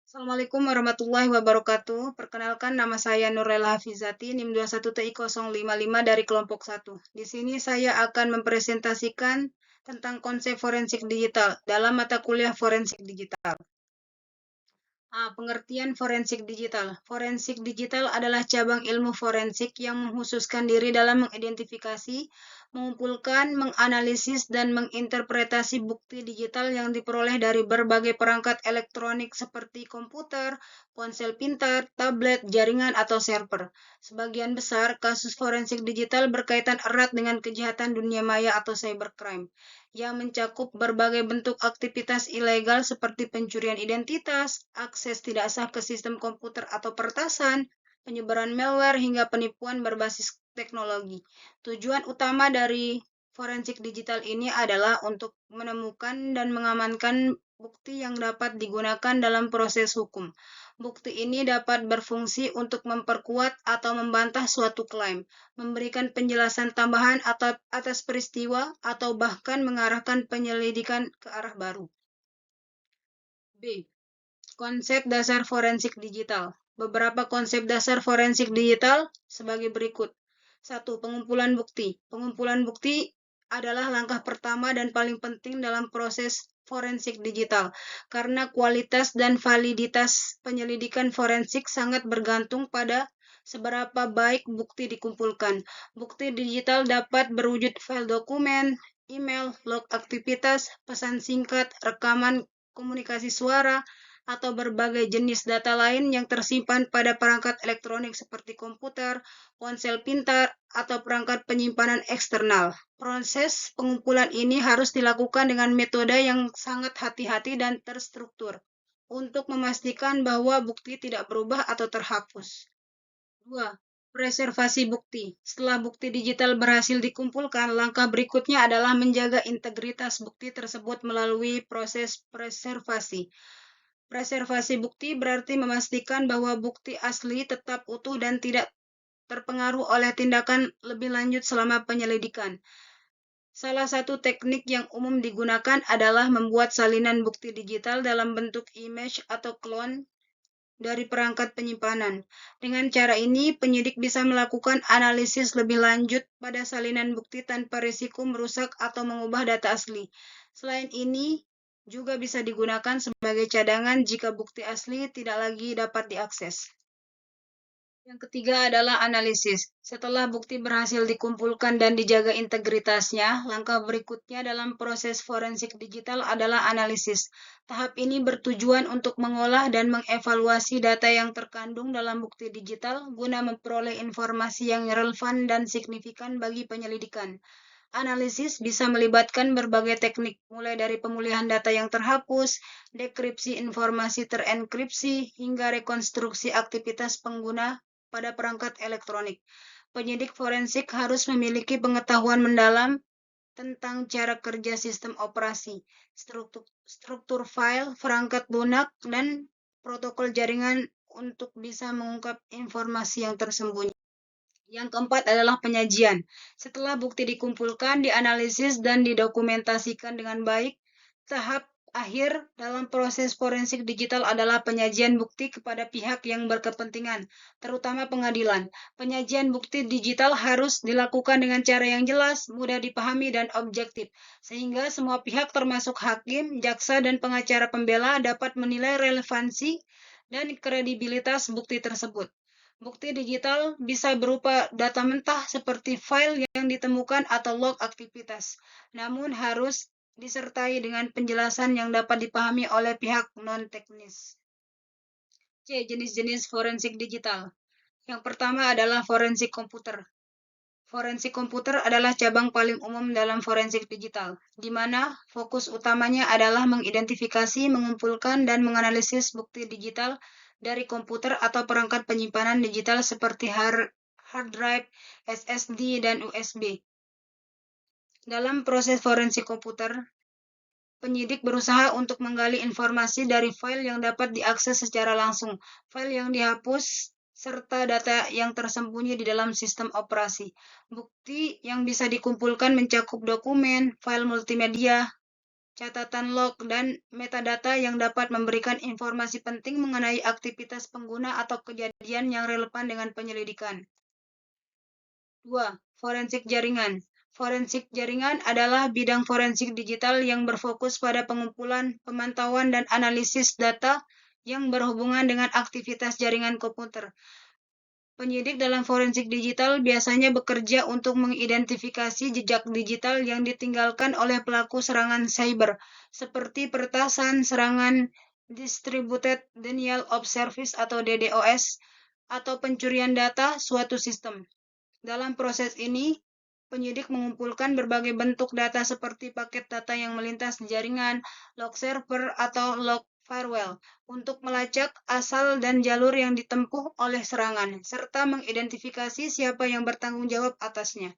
Assalamualaikum warahmatullahi wabarakatuh. Perkenalkan nama saya Nurlela Hafizati, NIM 21TI055 dari kelompok 1. Di sini saya akan mempresentasikan tentang konsep forensik digital dalam mata kuliah forensik digital. Pengertian forensik digital. Forensik digital adalah cabang ilmu forensik yang menghususkan diri dalam mengidentifikasi, mengumpulkan, menganalisis, dan menginterpretasi bukti digital yang diperoleh dari berbagai perangkat elektronik seperti komputer, ponsel pintar, tablet, jaringan, atau server. Sebagian besar kasus forensik digital berkaitan erat dengan kejahatan dunia maya atau cybercrime yang mencakup berbagai bentuk aktivitas ilegal seperti pencurian identitas, akses tidak sah ke sistem komputer atau peretasan, penyebaran malware, hingga penipuan berbasis teknologi. Tujuan utama dari forensik digital ini adalah untuk menemukan dan mengamankan bukti yang dapat digunakan dalam proses hukum. Bukti ini dapat berfungsi untuk memperkuat atau membantah suatu klaim, memberikan penjelasan tambahan atas peristiwa, atau bahkan mengarahkan penyelidikan ke arah baru. B. Konsep dasar forensik digital. Beberapa konsep dasar forensik digital sebagai berikut. 1. Pengumpulan bukti. Pengumpulan bukti adalah langkah pertama dan paling penting dalam proses forensik digital, karena kualitas dan validitas penyelidikan forensik sangat bergantung pada seberapa baik bukti dikumpulkan. Bukti digital dapat berwujud file dokumen, email, log aktivitas, pesan singkat, rekaman komunikasi suara, atau berbagai jenis data lain yang tersimpan pada perangkat elektronik seperti komputer, ponsel pintar, atau perangkat penyimpanan eksternal. Proses pengumpulan ini harus dilakukan dengan metode yang sangat hati-hati dan terstruktur untuk memastikan bahwa bukti tidak berubah atau terhapus. 2. Preservasi bukti. Setelah bukti digital berhasil dikumpulkan, langkah berikutnya adalah menjaga integritas bukti tersebut melalui proses preservasi. Preservasi bukti berarti memastikan bahwa bukti asli tetap utuh dan tidak terpengaruh oleh tindakan lebih lanjut selama penyelidikan. Salah satu teknik yang umum digunakan adalah membuat salinan bukti digital dalam bentuk image atau clone dari perangkat penyimpanan. Dengan cara ini, penyidik bisa melakukan analisis lebih lanjut pada salinan bukti tanpa risiko merusak atau mengubah data asli. Selain ini, juga bisa digunakan sebagai cadangan jika bukti asli tidak lagi dapat diakses. Yang ketiga adalah analisis. Setelah bukti berhasil dikumpulkan dan dijaga integritasnya, langkah berikutnya dalam proses forensik digital adalah analisis. Tahap ini bertujuan untuk mengolah dan mengevaluasi data yang terkandung dalam bukti digital guna memperoleh informasi yang relevan dan signifikan bagi penyelidikan. Analisis bisa melibatkan berbagai teknik, mulai dari pemulihan data yang terhapus, dekripsi informasi terenkripsi, hingga rekonstruksi aktivitas pengguna pada perangkat elektronik. Penyidik forensik harus memiliki pengetahuan mendalam tentang cara kerja sistem operasi, struktur file, perangkat lunak, dan protokol jaringan untuk bisa mengungkap informasi yang tersembunyi. Yang keempat adalah penyajian. Setelah bukti dikumpulkan, dianalisis, dan didokumentasikan dengan baik, tahap akhir dalam proses forensik digital adalah penyajian bukti kepada pihak yang berkepentingan, terutama pengadilan. Penyajian bukti digital harus dilakukan dengan cara yang jelas, mudah dipahami, dan objektif, sehingga semua pihak termasuk hakim, jaksa, dan pengacara pembela dapat menilai relevansi dan kredibilitas bukti tersebut. Bukti digital bisa berupa data mentah seperti file yang ditemukan atau log aktivitas, namun harus disertai dengan penjelasan yang dapat dipahami oleh pihak non-teknis. C. Jenis-jenis forensik digital. Yang pertama adalah forensik komputer. Forensik komputer adalah cabang paling umum dalam forensik digital, di mana fokus utamanya adalah mengidentifikasi, mengumpulkan, dan menganalisis bukti digital dari komputer atau perangkat penyimpanan digital seperti hard drive, SSD, dan USB. Dalam proses forensik komputer, penyidik berusaha untuk menggali informasi dari file yang dapat diakses secara langsung, file yang dihapus, serta data yang tersembunyi di dalam sistem operasi. Bukti yang bisa dikumpulkan mencakup dokumen, file multimedia, catatan log, dan metadata yang dapat memberikan informasi penting mengenai aktivitas pengguna atau kejadian yang relevan dengan penyelidikan. 2. Forensik jaringan. Forensik jaringan adalah bidang forensik digital yang berfokus pada pengumpulan, pemantauan, dan analisis data yang berhubungan dengan aktivitas jaringan komputer. Penyidik dalam forensik digital biasanya bekerja untuk mengidentifikasi jejak digital yang ditinggalkan oleh pelaku serangan cyber, seperti peretasan, serangan Distributed Denial of Service atau DDoS, atau pencurian data suatu sistem. Dalam proses ini, penyidik mengumpulkan berbagai bentuk data seperti paket data yang melintas di jaringan, log server, atau log firewall untuk melacak asal dan jalur yang ditempuh oleh serangan, serta mengidentifikasi siapa yang bertanggung jawab atasnya.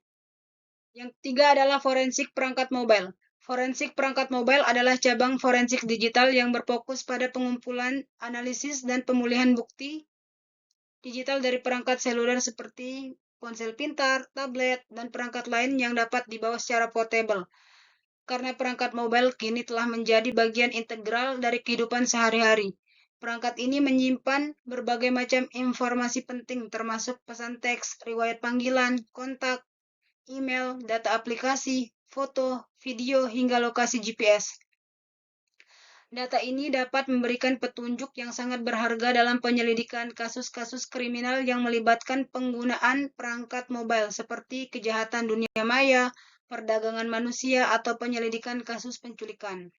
Yang ketiga adalah forensik perangkat mobile. Forensik perangkat mobile adalah cabang forensik digital yang berfokus pada pengumpulan, analisis, dan pemulihan bukti digital dari perangkat seluler seperti ponsel pintar, tablet, dan perangkat lain yang dapat dibawa secara portable. Karena perangkat mobile kini telah menjadi bagian integral dari kehidupan sehari-hari. Perangkat ini menyimpan berbagai macam informasi penting termasuk pesan teks, riwayat panggilan, kontak, email, data aplikasi, foto, video, hingga lokasi GPS. Data ini dapat memberikan petunjuk yang sangat berharga dalam penyelidikan kasus-kasus kriminal yang melibatkan penggunaan perangkat mobile seperti kejahatan dunia maya, perdagangan manusia, atau penyelidikan kasus penculikan.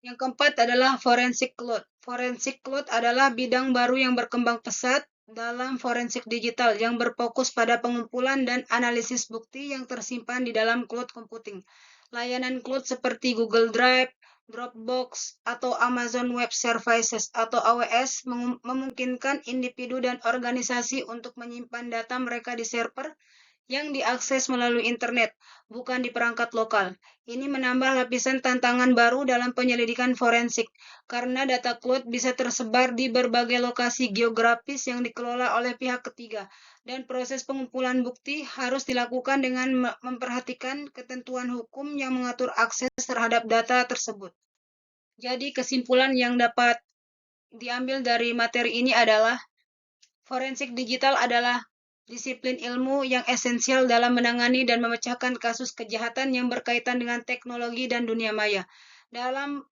Yang keempat adalah forensik cloud. Forensik cloud adalah bidang baru yang berkembang pesat dalam forensik digital yang berfokus pada pengumpulan dan analisis bukti yang tersimpan di dalam cloud computing. Layanan cloud seperti Google Drive, Dropbox, atau Amazon Web Services atau AWS memungkinkan individu dan organisasi untuk menyimpan data mereka di server yang diakses melalui internet, bukan di perangkat lokal. Ini menambah lapisan tantangan baru dalam penyelidikan forensik, karena data cloud bisa tersebar di berbagai lokasi geografis yang dikelola oleh pihak ketiga, dan proses pengumpulan bukti harus dilakukan dengan memperhatikan ketentuan hukum yang mengatur akses terhadap data tersebut. Jadi kesimpulan yang dapat diambil dari materi ini adalah forensik digital adalah disiplin ilmu yang esensial dalam menangani dan memecahkan kasus kejahatan yang berkaitan dengan teknologi dan dunia maya. Dalam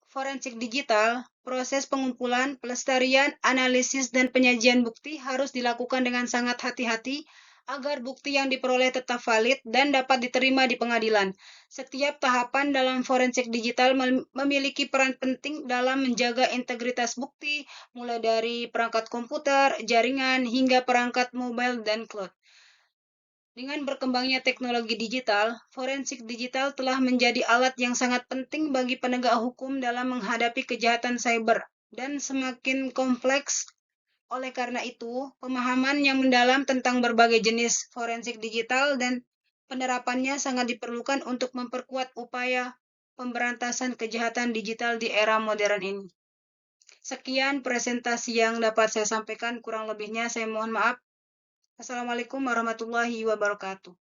forensik digital, proses pengumpulan, pelestarian, analisis, dan penyajian bukti harus dilakukan dengan sangat hati-hati agar bukti yang diperoleh tetap valid dan dapat diterima di pengadilan. Setiap tahapan dalam forensik digital memiliki peran penting dalam menjaga integritas bukti, mulai dari perangkat komputer, jaringan, hingga perangkat mobile dan cloud. Dengan berkembangnya teknologi digital, forensik digital telah menjadi alat yang sangat penting bagi penegak hukum dalam menghadapi kejahatan cyber dan semakin kompleks. Oleh karena itu, pemahaman yang mendalam tentang berbagai jenis forensik digital dan penerapannya sangat diperlukan untuk memperkuat upaya pemberantasan kejahatan digital di era modern ini. Sekian presentasi yang dapat saya sampaikan, kurang lebihnya saya mohon maaf. Assalamualaikum warahmatullahi wabarakatuh.